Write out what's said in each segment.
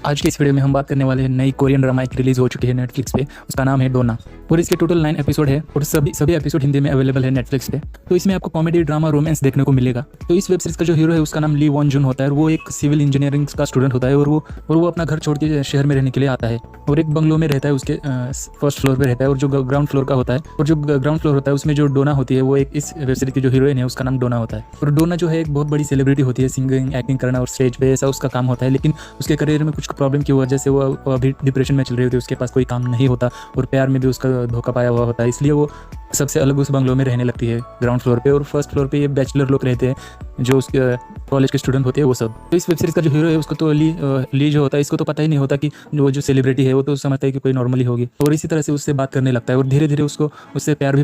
आज के इस वीडियो में हम बात करने वाले हैं नई कोरियन ड्रामा एक रिलीज हो चुकी है नेटफ्लिक्स पे। उसका नाम है डोना और इसके टोटल 9 एपिसोड है और सभी एपिसोड हिंदी में अवेलेबल है नेटफ्लिक्स पे। तो इसमें आपको कॉमेडी, ड्रामा, रोमांस देखने को मिलेगा। तो इस वेब सीरीज का जो हीरो है उसका नाम ली वॉन जुन होता है और वो एक सिविल इंजीनियरिंग का स्टूडेंट होता है और वो अपना घर छोड़ के शहर में रहने के लिए आता है और एक बंगलो में रहता है। उसके फर्स्ट फ्लोर पे रहता है और जो ग्राउंड फ्लोर का होता है और जो ग्राउंड फ्लोर होता है उसमें जो डोना होती है वो एक इस वेब सीरीज की जो हीरोइन है उसका नाम डोना होता है। और डोना जो है एक बहुत बड़ी सेलिब्रिटी होती है, सिंगिंग, एक्टिंग करना और स्टेज पे ऐसा उसका काम होता है। लेकिन उसके करियर में कुछ प्रॉब्लम की वजह से वो अभी डिप्रेशन में चल रही होती है, उसके पास कोई काम नहीं होता और प्यार में भी उसका धोखा पाया हुआ होता है। इसलिए वो सबसे अलग उस बंगलो में रहने लगती है ग्राउंड फ्लोर पे। और फर्स्ट फ्लोर पे ये बैचलर लोग रहते हैं जो उसके कॉलेज के स्टूडेंट होते हैं वो सब। तो इस वेब सीरीज का जो हीरो है उसको तो ली जो होता है इसको तो पता ही नहीं होता कि वो जो सेलिब्रिटी है वो तो समझता है कि कोई नॉर्मली होगी और इसी तरह से उससे बात करने लगता है और धीरे धीरे उसको उससे प्यार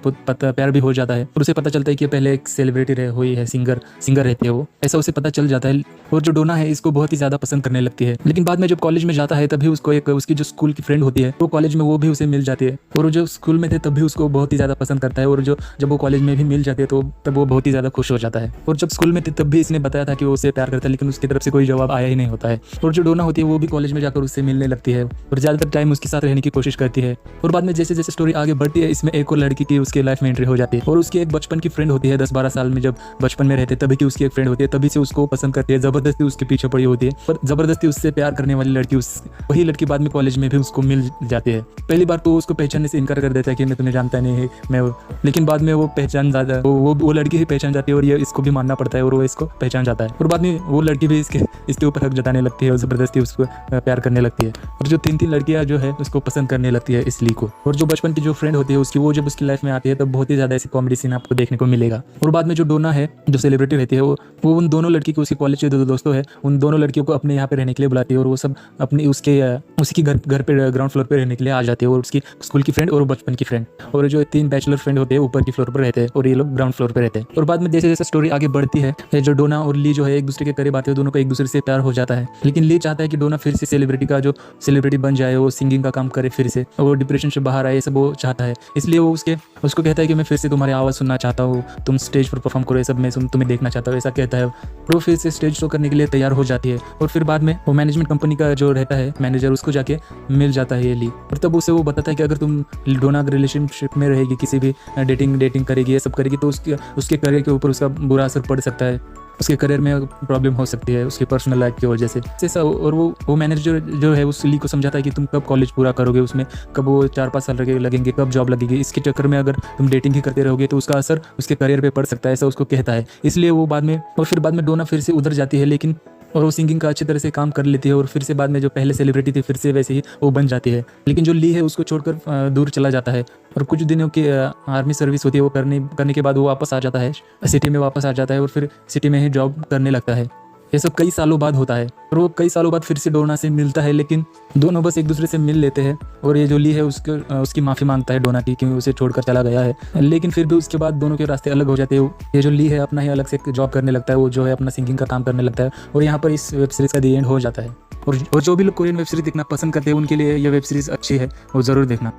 भी हो जाता है। और उसे पता चलता है कि पहले एक सेलिब्रिटी हुई है, सिंगर रहती है वो, ऐसा उसे पता चल जाता है। और जो डोना है इसको बहुत ही ज्यादा पसंद करने लगती है। लेकिन बाद में जब कॉलेज में जाता है तभी उसको एक उसकी जो स्कूल की फ्रेंड होती है वो कॉलेज में वो भी उसे मिल जाती है और जो स्कूल में थे तब भी उसको बहुत ही ज्यादा पसंद करता है। और जब वो कॉलेज में भी मिल जाती है तो तब वो बहुत ही ज्यादा खुश हो जाता है। और जब स्कूल में थे तब भी इसने बताया था कि वो उसे प्यार करता है लेकिन उसकी तरफ से कोई जवाब आया ही नहीं होता है। और जो डोना होती है वो भी कॉलेज में जाकर उससे मिलने लगती है और ज्यादातर टाइम उसके साथ रहने की कोशिश करती है। और बाद में जैसे जैसे स्टोरी आगे बढ़ती है इसमें एक और लड़की की उसके लाइफ में एंट्री हो जाती है और उसकी एक बचपन की फ्रेंड होती है। 10-12 साल में जब बचपन में रहते तभी की उसकी एक फ्रेंड होती है, तभी से उसको पसंद करती है, जबरदस्ती उसके पीछे पड़ी होती है। पर जबरदस्ती उससे प्यार करने वाली लड़की वही लड़की बाद में कॉलेज में भी उसको मिल जाती है। पहली बार तो उसको पहचानने से इनकार कर देता है कि मैं तुम्हें जानता नहीं है मैं, लेकिन बाद में वो पहचान जाता है, वो लड़की ही पहचान जाती है और ये इसको भी मानना पड़ता है और वो इसको पहचान जाता है। और बाद में वो लड़की भी इसके ऊपर हक जताने लगती है और जबरदस्ती उसको प्यार करने लगती है। और जो 3 लड़कियां जो है उसको पसंद करने लगती है इस ली को। और जो बचपन की जो फ्रेंड होती है उसकी वो जब उसकी लाइफ में आती है तब बहुत ही ज्यादा ऐसी कॉमेडी सीन आपको देखने को मिलेगा। और बाद में जो डोना है जो सेलिब्रिटी रहती है वो उन दोनों लड़की को, उसके कॉलेज के 2 दोस्तों है, उन दोनों लड़कियों को अपने यहाँ पे रहने के लिए बुलाती है और वो सब अपनी उसकी घर पे ग्राउंड फ्लोर पे रहने के लिए आ जाती है। और उसकी स्कूल की फ्रेंड और बचपन की फ्रेंड और जो 3 बैचलर फ्रेंड होते हैं ऊपर की फ्लोर पर रहते हैं और ये लोग ग्राउंड फ्लोर पे रहते हैं। और बाद में जैसे जैसे स्टोरी आगे बढ़ती है जो डोना और ली जो है एक दूसरे के करीब आते हैं, दोनों को एक दूसरे से प्यार हो जाता है। लेकिन ली चाहता है कि डोना फिर से सेलिब्रिटी बन जाए, वो सिंगिंग का काम करे फिर से, वो डिप्रेशन से बाहर आए, ये सब वो चाहता है। इसलिए वो उसको कहता है कि मैं फिर से तुम्हारी आवाज़ सुनना चाहता हूँ, तुम स्टेज पर परफॉर्म करो, ये सब मैं तुम्हें देखना चाहता हूँ, ऐसा कहता है। और वो फिर से स्टेज शो करने के लिए तैयार हो जाती है। और फिर बाद में वो मैनेजमेंट कंपनी का जो रहता है मैनेजर उसको जाके मिल जाता है ये ली। और तब उसे वो बताता है कि अगर तुम डोना रिलेशनशिप में रहेगी, किसी भी डेटिंग करेगी, ये सब करेगी तो उसके करियर के ऊपर उसका बुरा असर पड़ सकता है, उसके करियर में प्रॉब्लम हो सकती है उसकी पर्सनल लाइफ की वजह से। और वो मैनेजर जो है उस ली को समझाता है कि तुम कब कॉलेज पूरा करोगे, उसमें कब वो 4-5 साल लगेंगे, कब जॉब लगेगी, इसके चक्कर में अगर तुम डेटिंग ही करते रहोगे तो उसका असर उसके करियर पे पड़ सकता है, ऐसा उसको कहता है। इसलिए वो बाद में डोना फिर से उधर जाती है लेकिन और वो सिंगिंग का अच्छी तरह से काम कर लेती है और फिर से बाद में जो पहले सेलिब्रिटी थी फिर से वैसे ही वो बन जाती है। लेकिन जो ली है उसको छोड़कर दूर चला जाता है और कुछ दिनों की आर्मी सर्विस होती है वो करने के बाद वो वापस आ जाता है, सिटी में वापस आ जाता है और फिर सिटी में ही जॉब करने लगता है। ये सब कई सालों बाद होता है और वो कई सालों बाद फिर से डोना से मिलता है, लेकिन दोनों बस एक दूसरे से मिल लेते हैं। और ये जो ली है उसकी माफ़ी मांगता है डोना की क्योंकि उसे छोड़कर चला गया है। लेकिन फिर भी उसके बाद दोनों के रास्ते अलग हो जाते हैं। ये जो ली है अपना ही अलग से जॉब करने लगता है, वो जो है अपना सिंगिंग का काम करने लगता है। और यहाँ पर इस वेब सीरीज़ का दी एंड हो जाता है। और जो भी लोग कोरियन वेब सीरीज़ देखना पसंद करते हैं उनके लिए ये वेब सीरीज़ अच्छी है, वो ज़रूर देखना।